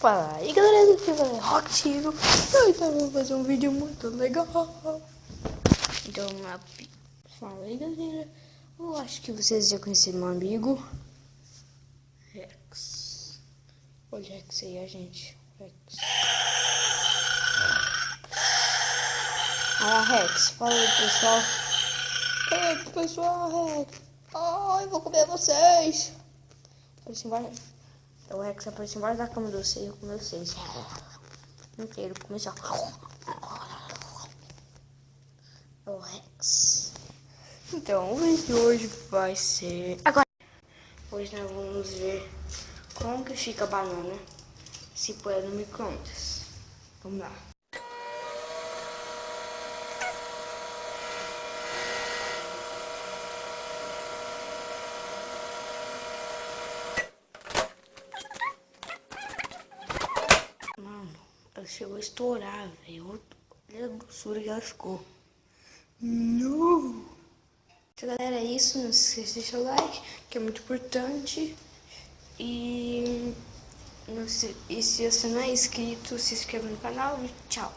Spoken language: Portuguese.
Fala aí galera, aqui é o Rockzinho. Então vou fazer um vídeo muito legal. Então, fala aí galera. Eu acho que vocês já conheceram meu amigo Rex. Olha o Rex aí, a gente. Rex. Rex, fala aí pessoal. Rex, pessoal, Rex. Ai, eu vou comer vocês. Assim, vai. O Rex apareceu embaixo da cama de vocês, eu comi vocês. Inteiro, começou. O Rex. Então, o vídeo de hoje vai ser... Agora! Hoje nós vamos ver como que fica a banana se põe no micro-ondas. Vamos lá. Mano, ela chegou a estourar, velho. Olha a grossura que ela ficou. Não! Então, galera, é isso. Não se esqueça de deixar o like, que é muito importante. E se você não é inscrito, se inscreva no canal. Tchau!